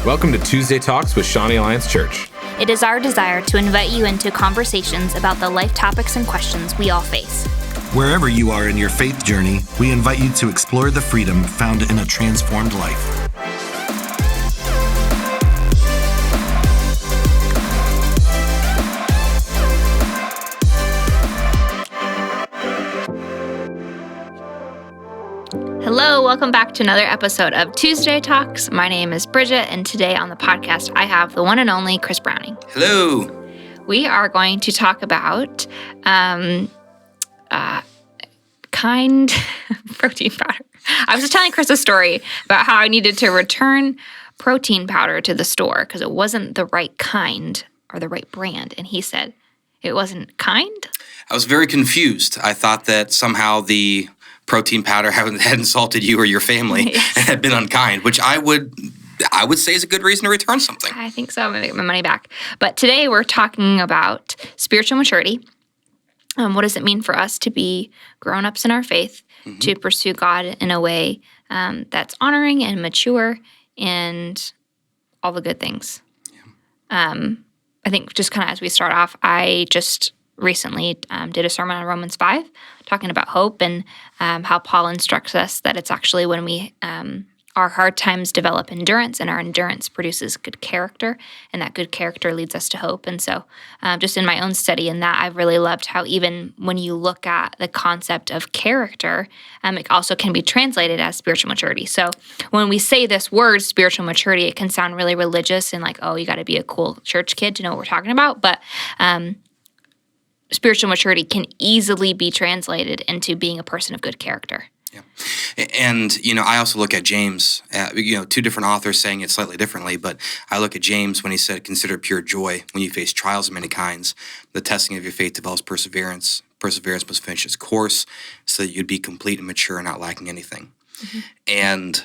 Welcome to Tuesday Talks with Shawnee Alliance Church. It is our desire to invite you into conversations about the life topics and questions we all face. Wherever you are in your faith journey, we invite you to explore the freedom found in a transformed life. Hello, welcome back to another episode of Tuesday Talks. My name is Bridgett, and today on the podcast, I have the one and only Chris Browning. Hello. We are going to talk about kind protein powder. I was just telling Chris a story about how I needed to return protein powder to the store because it wasn't the right kind or the right brand. And he said it wasn't kind. I was very confused. I thought that somehow the protein powder had insulted you or your family Yes. and had been unkind, which I would say is a good reason to return something. I think so. I'm going to get my money back. But today we're talking about spiritual maturity. What does it mean for us to be grown-ups in our faith, to pursue God in a way that's honoring and mature and all the good things? Yeah. I think just kind of as we start off, I just recently did a sermon on Romans 5, talking about hope and how Paul instructs us that it's actually when we our hard times develop endurance, and our endurance produces good character, and that good character leads us to hope. And so just in my own study in that, I've really loved how even when you look at the concept of character, it also can be translated as spiritual maturity. So when we say this word, spiritual maturity, it can sound really religious and like, oh, you got to be a cool church kid to know what we're talking about. But spiritual maturity can easily be translated into being a person of good character. Yeah. And, I also look at James, two different authors saying it slightly differently, but I look at James when he said, consider pure joy when you face trials of many kinds. The testing of your faith develops perseverance. Perseverance must finish its course so that you'd be complete and mature and not lacking anything. Mm-hmm. And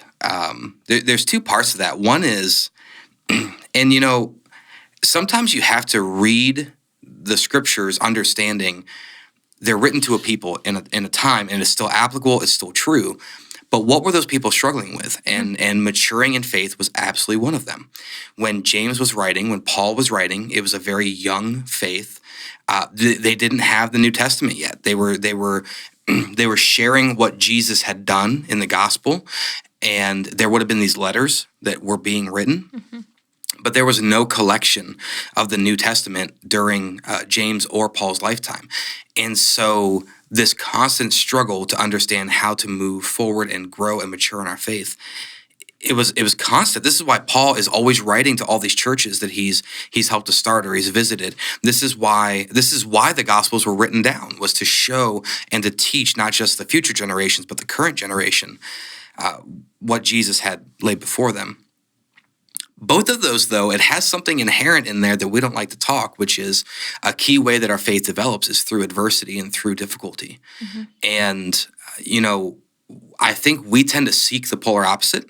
there's two parts to that. One is, and, sometimes you have to read the scriptures understanding they're written to a people in a time, and it's still applicable, it's still true. But what were those people struggling with? And maturing in faith was absolutely one of them. When James was writing, when Paul was writing, it was a very young faith. They didn't have the New Testament yet. They were sharing what Jesus had done in the gospel, and there would have been these letters that were being written. Mm-hmm. But there was no collection of the New Testament during James or Paul's lifetime. And so this constant struggle to understand how to move forward and grow and mature in our faith, it was constant. This is why Paul is always writing to all these churches that he's helped to start or he's visited. This is why the Gospels were written down, was to show and to teach not just the future generations, but the current generation what Jesus had laid before them. Both of those, though, it has something inherent in there that we don't like to talk, which is a key way that our faith develops is through adversity and through difficulty. Mm-hmm. And, I think we tend to seek the polar opposite.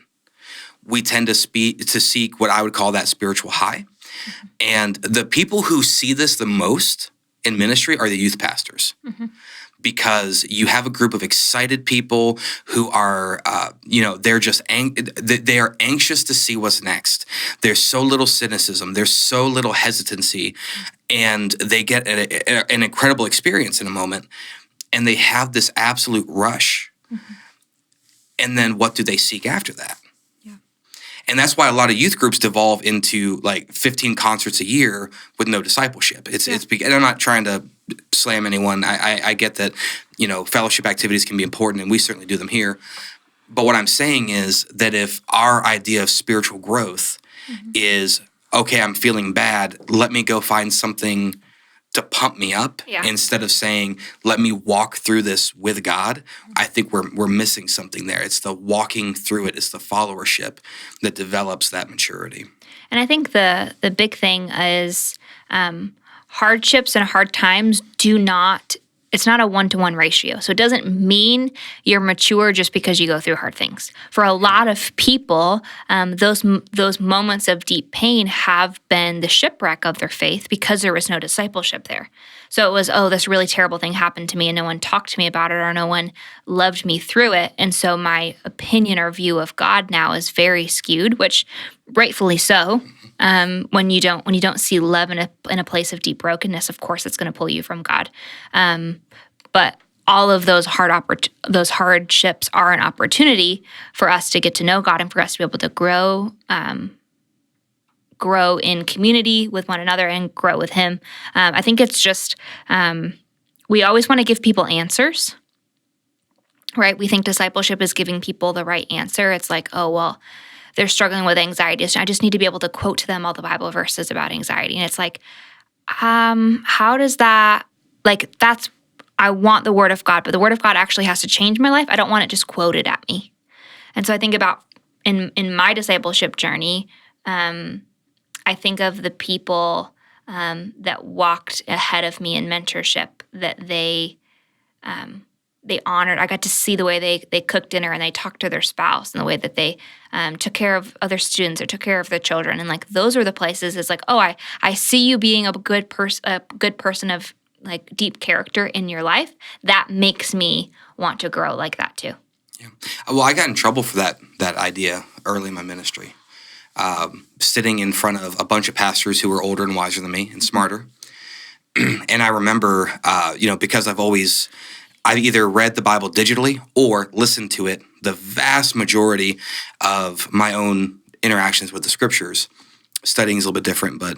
We tend to seek what I would call that spiritual high. Mm-hmm. And the people who see this the most in ministry are the youth pastors. Mm-hmm. Because you have a group of excited people who are, they're just they are anxious to see what's next. There's so little cynicism. There's so little hesitancy, and they get an incredible experience in a moment, and they have this absolute rush. Mm-hmm. And then what do they seek after that? Yeah. And that's why a lot of youth groups devolve into like 15 concerts a year with no discipleship. And I'm not trying to slam anyone. I get that, fellowship activities can be important, and we certainly do them here. But what I'm saying is that if our idea of spiritual growth is, okay, I'm feeling bad, let me go find something to pump me up instead of saying, let me walk through this with God, I think we're missing something there. It's the walking through it. It's the followership that develops that maturity. And I think the big thing is hardships and hard times it's not a one-to-one ratio. So it doesn't mean you're mature just because you go through hard things. For a lot of people, those moments of deep pain have been the shipwreck of their faith because there was no discipleship there. So it was, oh, this really terrible thing happened to me and no one talked to me about it or no one loved me through it. And so my opinion or view of God now is very skewed, which rightfully so. When you don't see love in a place of deep brokenness, of course, it's going to pull you from God. But all of those hardships are an opportunity for us to get to know God and for us to be able to grow in community with one another and grow with Him. I think it's just we always want to give people answers, right? We think discipleship is giving people the right answer. It's like, oh, well, they're struggling with anxiety. So I just need to be able to quote to them all the Bible verses about anxiety. And it's like, how does that, like, I want the Word of God, but the Word of God actually has to change my life. I don't want it just quoted at me. And so I think about in my discipleship journey, I think of the people that walked ahead of me in mentorship, that they honored. I got to see the way they cooked dinner and they talked to their spouse and the way that they took care of other students or took care of their children. And like those are the places. It's like, oh, I see you being a good person of like deep character in your life. That makes me want to grow like that too. Yeah. Well, I got in trouble for that idea early in my ministry. Sitting in front of a bunch of pastors who were older and wiser than me and smarter. And I remember, because I've either read the Bible digitally or listened to it the vast majority of my own interactions with the scriptures. Studying is a little bit different, but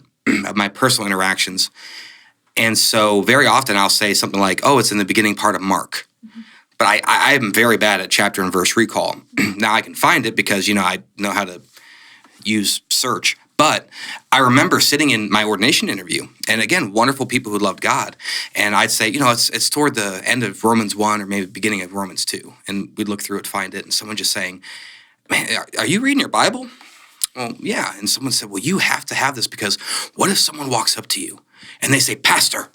my personal interactions. And so very often I'll say something like, oh, it's in the beginning part of Mark. Mm-hmm. But I am very bad at chapter and verse recall. Now I can find it because, I know how to use search. But I remember sitting in my ordination interview, and again, wonderful people who loved God. And I'd say, it's toward the end of Romans 1 or maybe beginning of Romans 2. And we'd look through it, find it, and someone just saying, man, are you reading your Bible? Well, yeah. And someone said, well, you have to have this because what if someone walks up to you and they say, Pastor,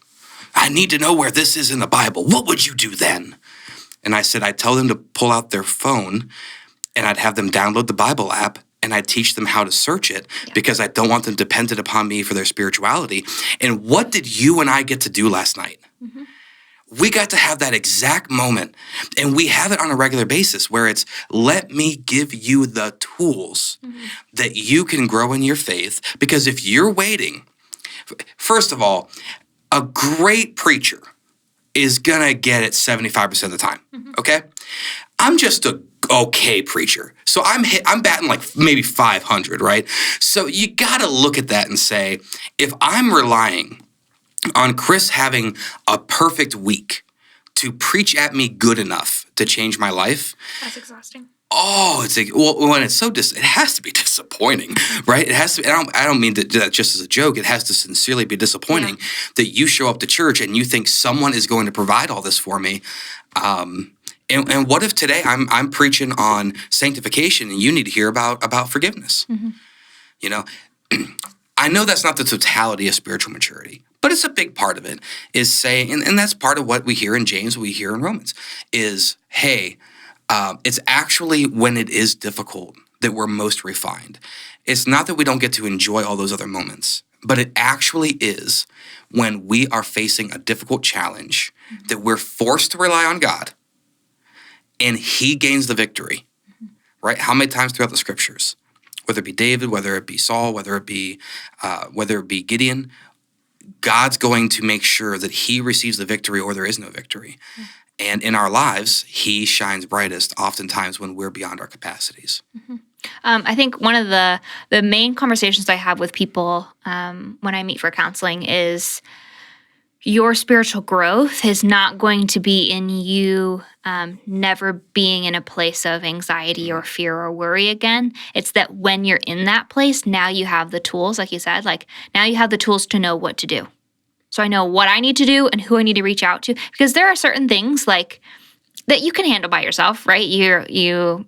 I need to know where this is in the Bible. What would you do then? And I said, I'd tell them to pull out their phone and I'd have them download the Bible app and I'd teach them how to search it because I don't want them dependent upon me for their spirituality. And what did you and I get to do last night? Mm-hmm. We got to have that exact moment, and we have it on a regular basis where it's, let me give you the tools that you can grow in your faith. Because if you're waiting, first of all, a great preacher is going to get it 75% of the time, okay? I'm just a okay preacher. So I'm batting like maybe 500, right? So you got to look at that and say, if I'm relying on Kris having a perfect week to preach at me good enough to change my life. That's exhausting. Oh, it's like, well, when it's so it has to be disappointing, right? It has to be, I don't mean to do that just as a joke. It has to sincerely be disappointing that you show up to church and you think someone is going to provide all this for me. And what if today I'm preaching on sanctification and you need to hear about forgiveness? Mm-hmm. I know that's not the totality of spiritual maturity, but it's a big part of it, is saying, and that's part of what we hear in James, we hear in Romans, is, hey, it's actually when it is difficult that we're most refined. It's not that we don't get to enjoy all those other moments, but it actually is when we are facing a difficult challenge that we're forced to rely on God and He gains the victory, right? How many times throughout the scriptures, whether it be David, whether it be Saul, whether it be Gideon, God's going to make sure that He receives the victory or there is no victory. And in our lives, He shines brightest oftentimes when we're beyond our capacities. Mm-hmm. I think one of the main conversations I have with people when I meet for counseling is your spiritual growth is not going to be in you never being in a place of anxiety or fear or worry again. It's that when you're in that place, now you have the tools, like you said, now you have the tools to know what to do. So I know what I need to do and who I need to reach out to, because there are certain things that you can handle by yourself, right? You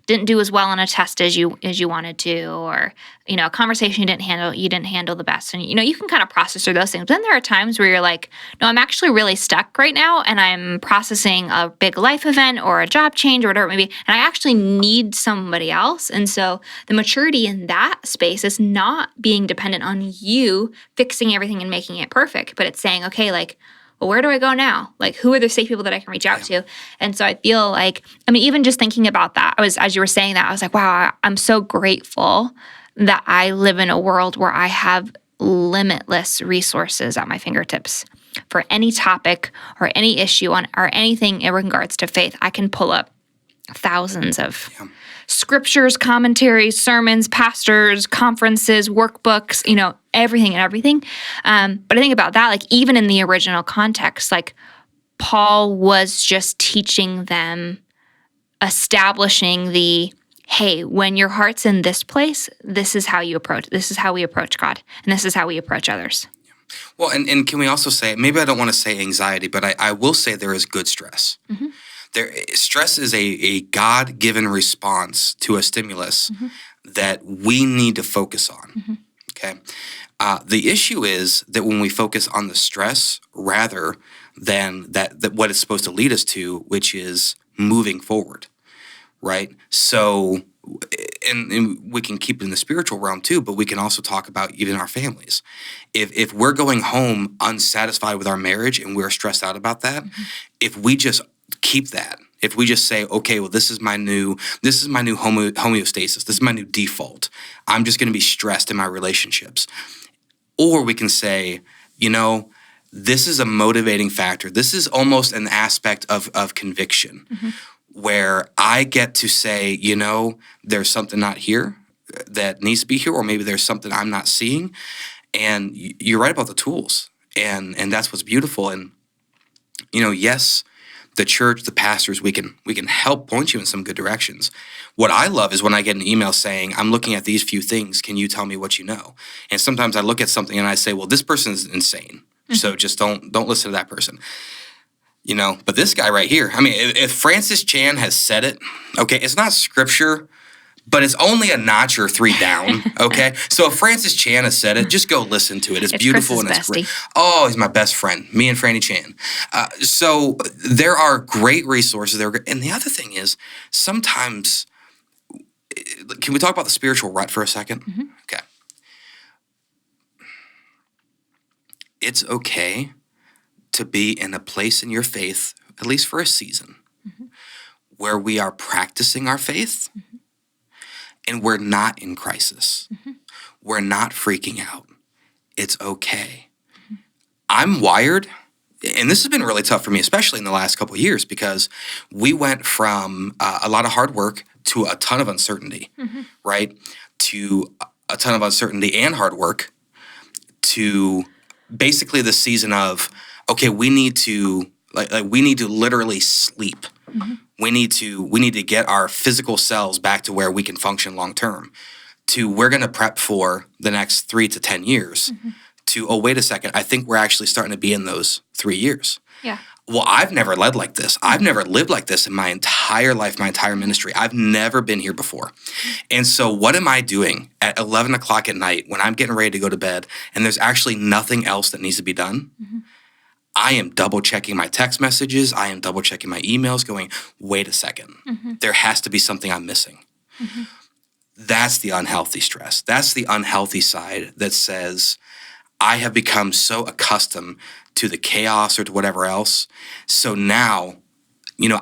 didn't do as well on a test as you wanted to, or a conversation you didn't handle the best, and you can kind of process through those things. But then there are times where you're like, no, I'm actually really stuck right now, and I'm processing a big life event or a job change or whatever it may be, and I actually need somebody else. And so the maturity in that space is not being dependent on you fixing everything and making it perfect, but it's saying, okay, like, well, where do I go now? Like, who are the safe people that I can reach out to? And so I feel like, even just thinking about that, as you were saying that, I was like, wow, I'm so grateful that I live in a world where I have limitless resources at my fingertips for any topic or any issue or anything in regards to faith. I can pull up thousands of scriptures, commentaries, sermons, pastors, conferences, workbooks, everything. But I think about that, like even in the original context, like Paul was just teaching them, establishing hey, when your heart's in this place, this is how we approach God, and this is how we approach others. Well, and can we also say, maybe I don't want to say anxiety, but I will say there is good stress. Mm-hmm. Stress is a God-given response to a stimulus that we need to focus on, okay? The issue is that when we focus on the stress rather than that what it's supposed to lead us to, which is moving forward, right? So, and we can keep it in the spiritual realm too, but we can also talk about even our families. If we're going home unsatisfied with our marriage and we're stressed out about that, if we just keep that, if we just say, okay, well, this is my new homeostasis, this is my new default, I'm just going to be stressed in my relationships. Or we can say, this is a motivating factor. This is almost an aspect of conviction where I get to say, there's something not here that needs to be here, or maybe there's something I'm not seeing. And you're right about the tools. And that's what's beautiful. And, yes, the church, the pastors, we can help point you in some good directions. What I love is when I get an email saying, I'm looking at these few things, can you tell me what you know? And sometimes I look at something and I say, well, this person is insane. So just don't listen to that person. But this guy right here, if Francis Chan has said it, okay, it's not scripture, but it's only a notch or three down, okay? So if Francis Chan has said it, just go listen to it. It's beautiful and it's great. Oh, he's my best friend, me and Franny Chan. So there are great resources there. And the other thing is, sometimes, can we talk about the spiritual rut for a second? Okay. It's okay to be in a place in your faith, at least for a season, where we are practicing our faith and we're not in crisis. We're not freaking out. It's okay. I'm wired, and this has been really tough for me, especially in the last couple of years, because we went from a lot of hard work to a ton of uncertainty, right? To a ton of uncertainty and hard work to basically the season of, okay, we need to we need to literally sleep. We need to get our physical selves back to where we can function long term. To we're going to prep for the next 3 to 10 years. To wait a second, I think we're actually starting to be in those 3 years. Yeah. Well, I've never led like this. I've never lived like this in my entire life, my entire ministry. I've never been here before. And so what am I doing at 11 o'clock at night when I'm getting ready to go to bed and there's actually nothing else that needs to be done? I am double checking my text messages. I am double checking my emails going, wait a second. There has to be something I'm missing. That's the unhealthy stress. That's the unhealthy side that says, I have become so accustomed to the chaos or to whatever else. So now,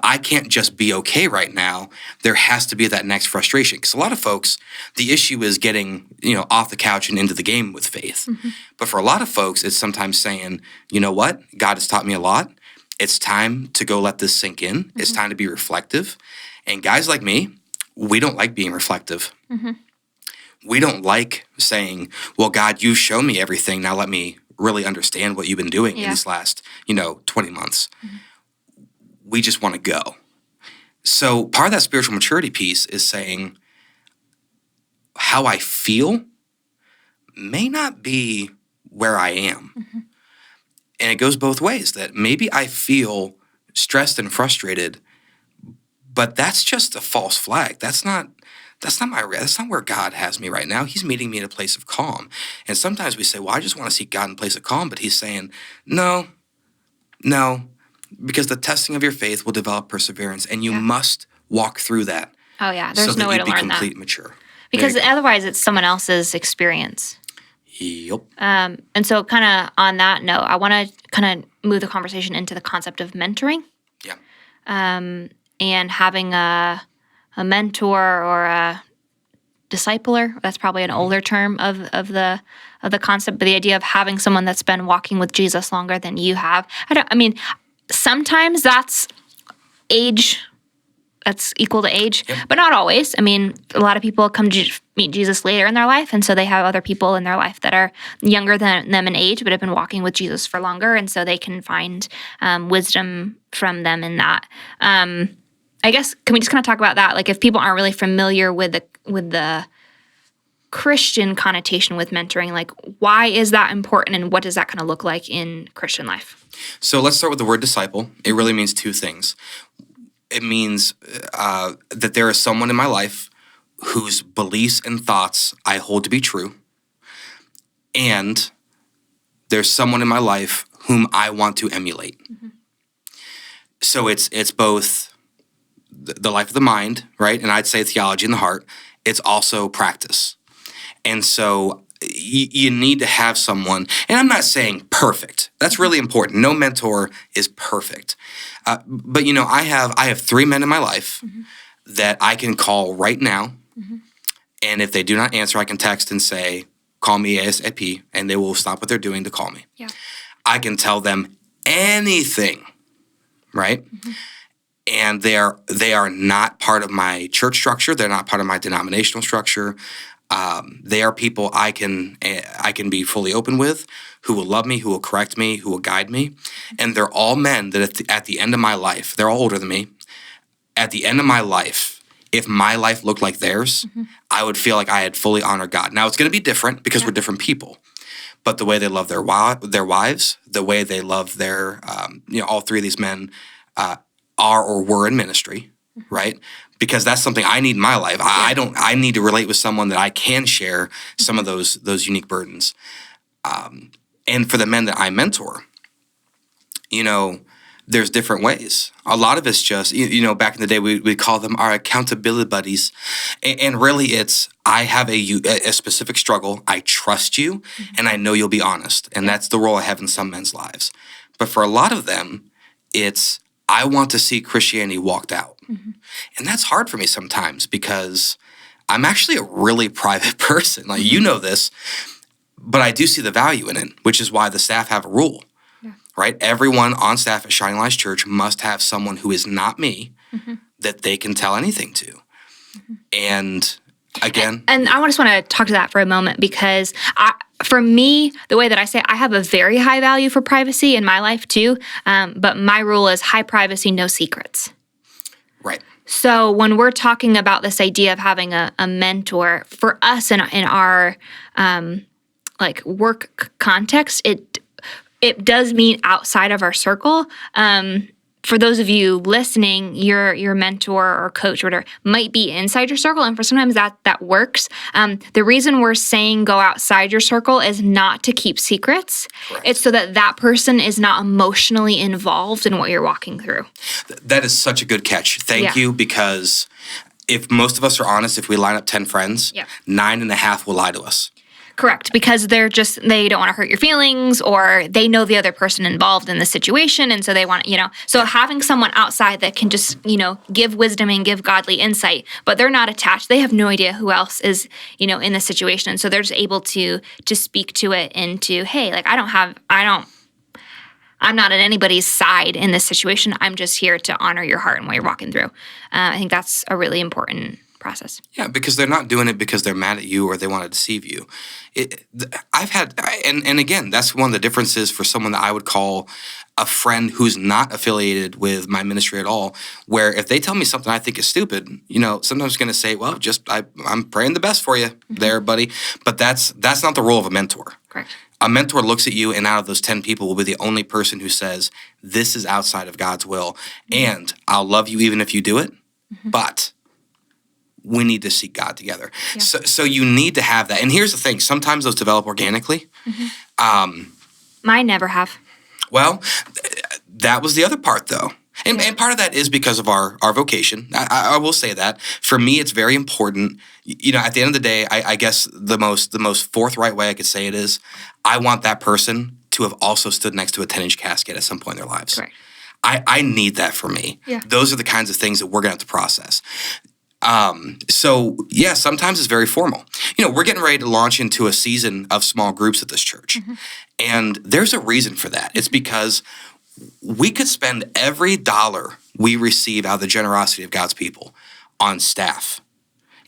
I can't just be okay right now. There has to be that next frustration. Because a lot of folks, the issue is getting, off the couch and into the game with faith. But for a lot of folks, it's sometimes saying, you know what? God has taught me a lot. It's time to go let this sink in. It's time to be reflective. And guys like me, we don't like being reflective. We don't like saying, well, God, you show me everything. Now let me really understand what you've been doing in these last, 20 months. We just want to go. So part of that spiritual maturity piece is saying how I feel may not be where I am. And it goes both ways, that maybe I feel stressed and frustrated, But that's just a false flag. That's not where God has me right now. He's meeting me in a place of calm. And sometimes we say, well, I just want to seek God in a place of calm. But he's saying, no, because the testing of your faith will develop perseverance, and you must walk through that. Oh, yeah. There's no way to learn that. So that you be complete mature. Because otherwise it's someone else's experience. Yep. And so kind of on that note, I want to kind of move the conversation into the concept of mentoring. Yeah. And having a mentor or a discipler. That's probably an older term of the concept, but the idea of having someone that's been walking with Jesus longer than you have. Sometimes that's age. That's equal to age, but not always. I mean, a lot of people come to meet Jesus later in their life, and so they have other people in their life that are younger than them in age, but have been walking with Jesus for longer, and so they can find wisdom from them in that. I guess, can we just kind of talk about that? Like, if people aren't really familiar with the Christian connotation with mentoring, like, why is that important, and what does that kind of look like in Christian life? So let's start with the word disciple. It really means two things. It means that there is someone in my life whose beliefs and thoughts I hold to be true, and there's someone in my life whom I want to emulate. Mm-hmm. So it's both the life of the mind, right? And I'd say theology in the heart. It's also practice. And so you need to have someone, and I'm not saying perfect. That's really important. No mentor is perfect. But I have 3 men in my life that I can call right now, and if they do not answer, I can text and say, call me ASAP, and they will stop what they're doing to call me. Yeah. I can tell them anything, right? Mm-hmm. And they are not part of my church structure. They're not part of my denominational structure. They are people I can be fully open with, who will love me, who will correct me, who will guide me. And they're all men that at the end of my life, they're all older than me. At the end of my life, if my life looked like theirs, I would feel like I had fully honored God. Now, it's going to be different because we're different people. But the way they love their wives, the way they love their, all 3 of these men are or were in ministry, right? Because that's something I need in my life. I need to relate with someone that I can share some of those unique burdens. And for the men that I mentor, there's different ways. A lot of it's just, back in the day, we call them our accountability buddies. And really it's, I have a specific struggle. I trust you, and I know you'll be honest. And that's the role I have in some men's lives. But for a lot of them, it's, I want to see Christianity walked out. Mm-hmm. And that's hard for me sometimes because I'm actually a really private person. Like, you know this, but I do see the value in it, which is why the staff have a rule, right? Everyone on staff at Shining Lights Church must have someone who is not me that they can tell anything to. Mm-hmm. And again... And I just want to talk to that for a moment because for me, the way that I say, I have a very high value for privacy in my life too, but my rule is high privacy, no secrets. Right. So when we're talking about this idea of having a mentor, for us in our work context, it does mean outside of our circle. For those of you listening, your mentor or coach or whatever might be inside your circle, and for sometimes that works. The reason we're saying go outside your circle is not to keep secrets. Correct. It's so that person is not emotionally involved in what you're walking through. That is such a good catch. Thank you, because if most of us are honest, if we line up 10 friends, 9.5 will lie to us. Correct, because they don't want to hurt your feelings, or they know the other person involved in the situation, and so they want, so having someone outside that can just, give wisdom and give godly insight, but they're not attached. They have no idea who else is, in the situation, and so they're just able to speak to it and to, hey, like I'm not on anybody's side in this situation. I'm just here to honor your heart and what you're walking through. I think that's a really important process. Yeah, because they're not doing it because they're mad at you or they want to deceive you. And again, that's one of the differences for someone that I would call a friend who's not affiliated with my ministry at all, where if they tell me something I think is stupid, sometimes I'm going to say, well, I'm praying the best for you there, buddy. But that's not the role of a mentor. Correct. A mentor looks at you, and out of those 10 people will be the only person who says, this is outside of God's will, and I'll love you even if you do it, but we need to seek God together. Yeah. So you need to have that. And here's the thing. Sometimes those develop organically. Mine never have. Well, that was the other part, though. And part of that is because of our vocation. I will say that. For me, it's very important. At the end of the day, I guess the most forthright way I could say it is, I want that person to have also stood next to a 10-inch casket at some point in their lives. Correct. I need that for me. Yeah. Those are the kinds of things that we're going to have to process. Sometimes it's very formal. We're getting ready to launch into a season of small groups at this church. And there's a reason for that. It's because we could spend every dollar we receive out of the generosity of God's people on staff,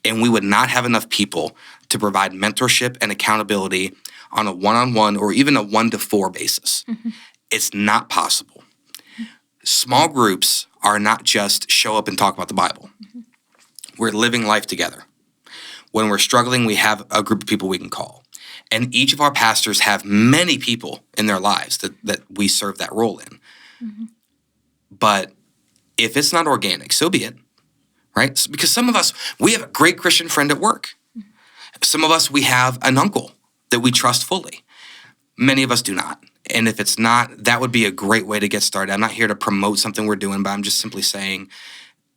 and we would not have enough people to provide mentorship and accountability on a one-on-one or even a 1-to-4 basis. It's not possible. Small groups are not just show up and talk about the Bible. We're living life together. When we're struggling, we have a group of people we can call. And each of our pastors have many people in their lives that we serve that role in. But if it's not organic, so be it, right? Because some of us, we have a great Christian friend at work. Some of us, we have an uncle that we trust fully. Many of us do not. And if it's not, that would be a great way to get started. I'm not here to promote something we're doing, but I'm just simply saying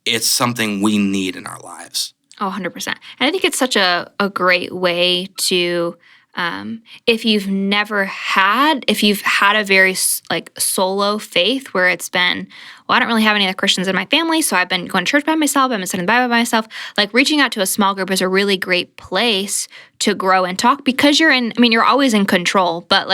it's something we need in our lives. Oh, 100%. And I think it's such a great way to, if you've had a very solo faith where it's been, well, I don't really have any other Christians in my family, so I've been going to church by myself, I've been studying the Bible by myself, reaching out to a small group is a really great place to grow and talk because you're always in control, but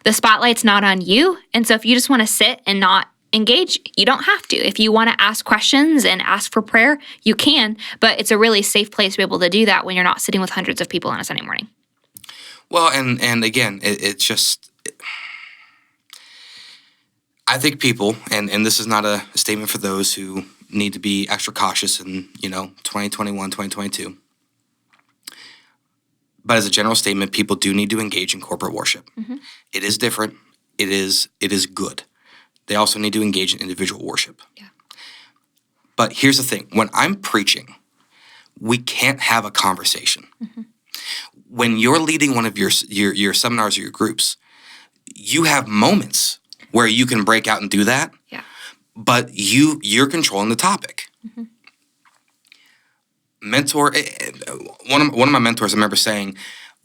the spotlight's not on you. And so if you just want to sit and not engage, you don't have to. If you want to ask questions and ask for prayer, you can, but it's a really safe place to be able to do that when you're not sitting with hundreds of people on a Sunday morning. Well, and again, it's just, I think people, and this is not a statement for those who need to be extra cautious in, 2021, 2022, but as a general statement, people do need to engage in corporate worship. It is different. It is good. They also need to engage in individual worship. Yeah. But here's the thing. When I'm preaching, we can't have a conversation. When you're leading one of your seminars or your groups, you have moments where you can break out and do that. Yeah. But you're controlling the topic. Mentor, one of my mentors, I remember saying,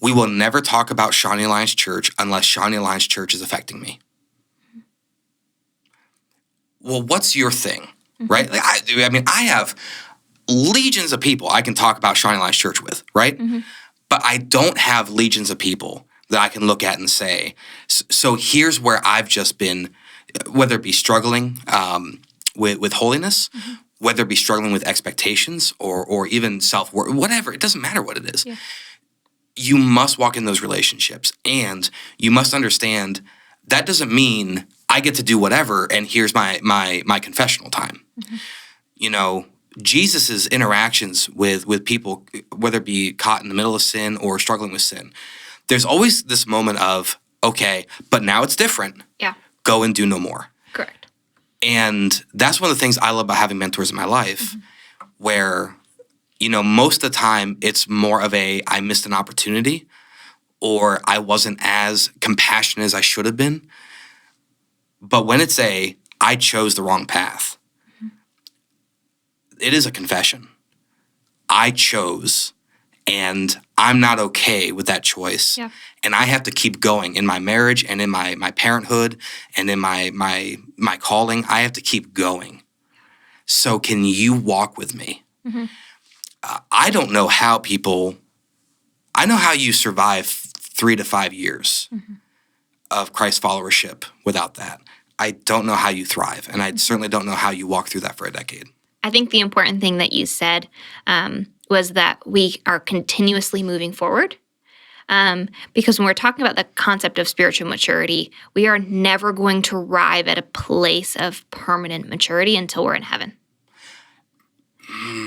we will never talk about Shawnee Alliance Church unless Shawnee Alliance Church is affecting me. Well, what's your thing, right? I have legions of people I can talk about Shawnee Alliance Church with, right? But I don't have legions of people that I can look at and say, so here's where I've just been, whether it be struggling with holiness, whether it be struggling with expectations or even self-worth, whatever. It doesn't matter what it is. Yeah. You must walk in those relationships, and you must understand that doesn't mean I get to do whatever, and here's my confessional time. Jesus's interactions with people, whether it be caught in the middle of sin or struggling with sin, there's always this moment of, okay, but now it's different. Yeah. Go and do no more. Correct. And that's one of the things I love about having mentors in my life, where, most of the time it's more of I missed an opportunity, or I wasn't as compassionate as I should have been. But when it's I chose the wrong path, it is a confession. I chose, and I'm not okay with that choice. Yeah. And I have to keep going in my marriage and in my parenthood and in my calling. I have to keep going. So can you walk with me? I don't know how I know how you survive 3 to 5 years of Christ followership without that. I don't know how you thrive, and I certainly don't know how you walk through that for a decade. I think the important thing that you said was that we are continuously moving forward. Because when we're talking about the concept of spiritual maturity, we are never going to arrive at a place of permanent maturity until we're in heaven.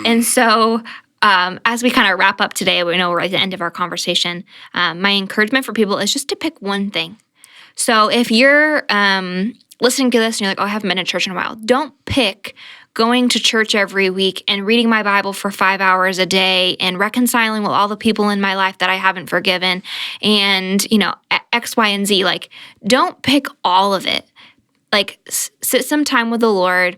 And so as we kind of wrap up today, we know we're at the end of our conversation, my encouragement for people is just to pick one thing. So if you're listening to this and you're like, oh, I haven't been in church in a while, don't pick going to church every week and reading my Bible for 5 hours a day and reconciling with all the people in my life that I haven't forgiven and, X, Y, and Z. Like, don't pick all of it. Like, sit some time with the Lord,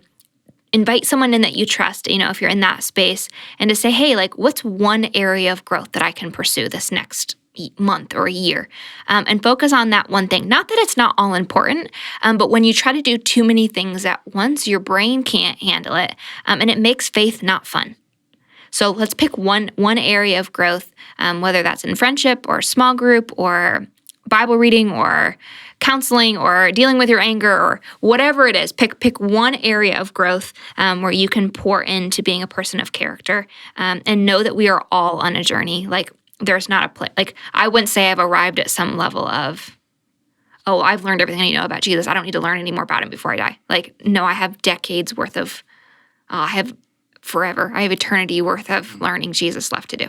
invite someone in that you trust, if you're in that space, and to say, hey, like, what's one area of growth that I can pursue this next month or a year, and focus on that one thing. Not that it's not all important, but when you try to do too many things at once, your brain can't handle it, and it makes faith not fun. So let's pick one area of growth, whether that's in friendship or small group or Bible reading or counseling or dealing with your anger or whatever it is. Pick one area of growth where you can pour into being a person of character, and know that we are all on a journey. Like, there's not a place. Like, I wouldn't say I've arrived at some level of, oh, I've learned everything I know about Jesus. I don't need to learn any more about him before I die. Like, no, I have decades worth of, I have forever. I have eternity worth of learning Jesus left to do.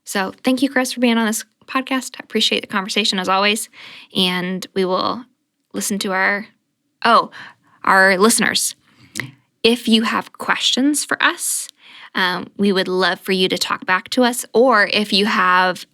So thank you, Kris, for being on this podcast. I appreciate the conversation as always. And we will listen to our listeners. If you have questions for us, we would love for you to talk back to us. Or if you have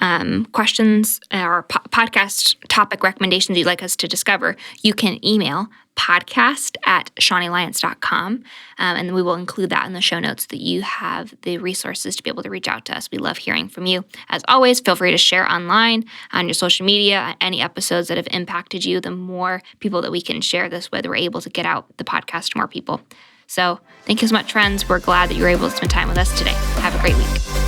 questions or podcast topic recommendations you'd like us to discover, you can email podcast@shawneealliance.com, and we will include that in the show notes so that you have the resources to be able to reach out to us. We love hearing from you. As always, feel free to share online, on your social media, any episodes that have impacted you. The more people that we can share this with, we're able to get out the podcast to more people. So thank you so much, friends. We're glad that you were able to spend time with us today. Have a great week.